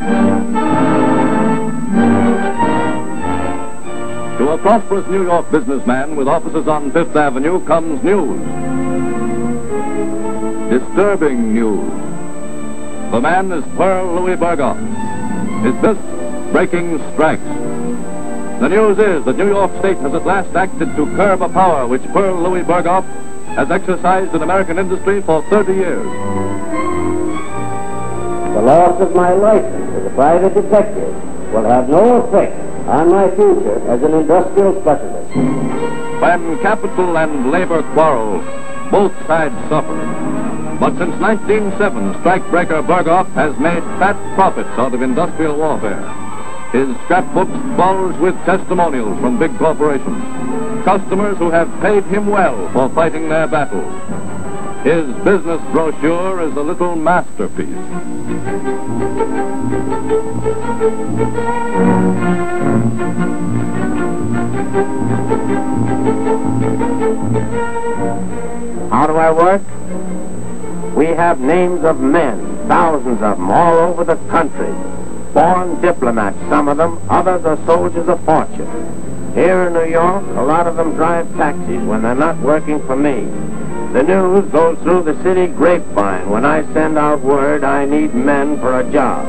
To a prosperous New York businessman with offices on Fifth Avenue comes news. Disturbing news. The man is Pearl Louis Berghoff. Is this breaking strikes? The news is that New York State has at last acted to curb a power which Pearl Louis Berghoff has exercised in American industry for 30 years. The loss of my license as a private detective will have no effect on my future as an industrial specialist. When capital and labor quarrel, both sides suffer. But since 1907, strikebreaker Berghoff has made fat profits out of industrial warfare. His scrapbooks bulge with testimonials from big corporations, customers who have paid him well for fighting their battles. His business brochure is a little masterpiece. How do I work? We have names of men, thousands of them, all over the country. Born diplomats, some of them, others are soldiers of fortune. Here in New York, a lot of them drive taxis when they're not working for me. The news goes through the city grapevine when I send out word I need men for a job.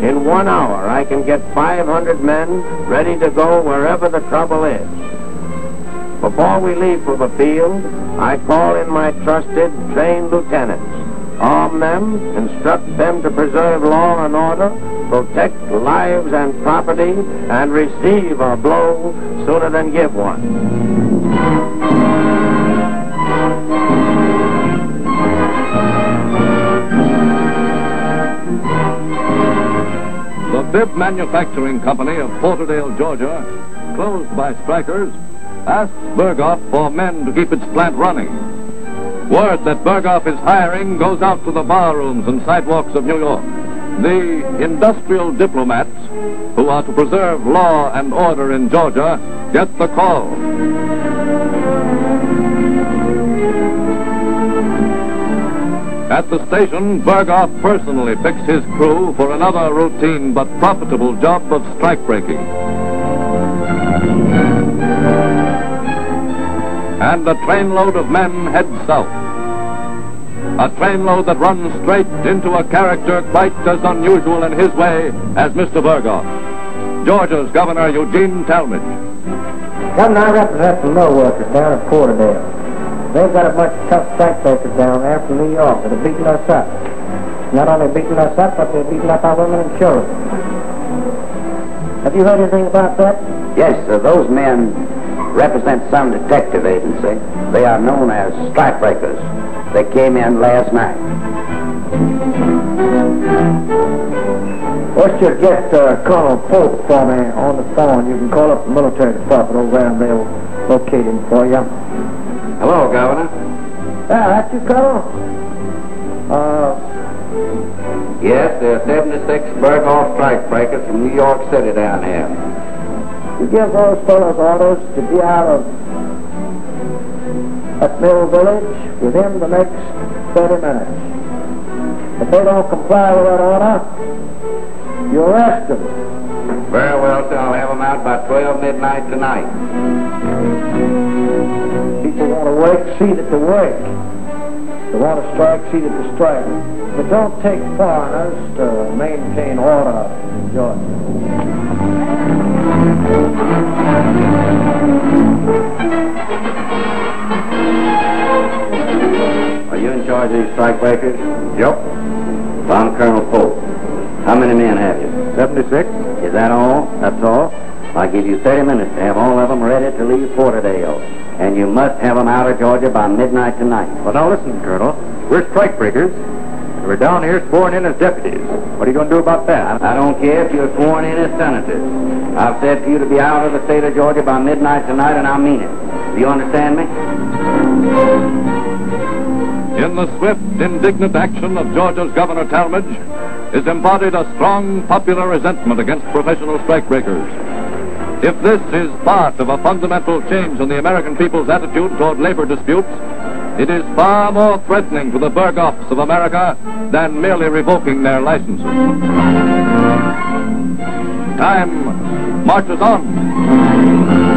In 1 hour, I can get 500 men ready to go wherever the trouble is. Before we leave for the field, I call in my trusted, trained lieutenants, arm them, instruct them to preserve law and order, protect lives and property, and receive a blow sooner than give one. The Bib Manufacturing Company of Porterdale, Georgia, closed by strikers, asked Berghoff for men to keep its plant running. Word that Berghoff is hiring goes out to the barrooms and sidewalks of New York. The industrial diplomats, who are to preserve law and order in Georgia, get the call. At the station, Berghoff personally picks his crew for another routine but profitable job of strike-breaking. And a trainload of men heads south. A trainload that runs straight into a character quite as unusual in his way as Mr. Berghoff, Georgia's Governor Eugene Talmadge. Governor, I represent the mill workers down at Porterdale. They've got a bunch of tough strikebreakers down there from New York that are beating us up. Not only beating us up, but they're beating up our women and children. Have you heard anything about that? Yes, those men represent some detective agency. They are known as strikebreakers. They came in last night. What's your get Colonel Pope for me on the phone? You can call up the military department over there and they'll locate him for you. Hello, Governor. Yeah, that's you, Colonel? Yes, there are 76 Berghoff strikebreakers from New York City down here. You give those fellows orders to be out of that Mill Village within the next 30 minutes. If they don't comply with that order, you arrest them. Very well, sir. I'll have them out by 12 midnight tonight. People want to work, see that they work. They want to strike, see that they strike. But don't take foreigners to maintain order in Georgia. Are you in charge of these strikebreakers? Yep. Well, I'm Colonel Pope. How many men have you? 76. Is that all? That's all? I'll give you 30 minutes to have all of them ready to leave Porterdale. And you must have them out of Georgia by midnight tonight. Well, now listen, Colonel. We're strikebreakers. We're down here sworn in as deputies. What are you going to do about that? I don't care if you're sworn in as senators. I've said for you to be out of the state of Georgia by midnight tonight, and I mean it. Do you understand me? In the swift, indignant action of Georgia's Governor Talmadge is embodied a strong popular resentment against professional strikebreakers. If this is part of a fundamental change in the American people's attitude toward labor disputes, it is far more threatening to the Berghoffs of America than merely revoking their licenses. Time marches on.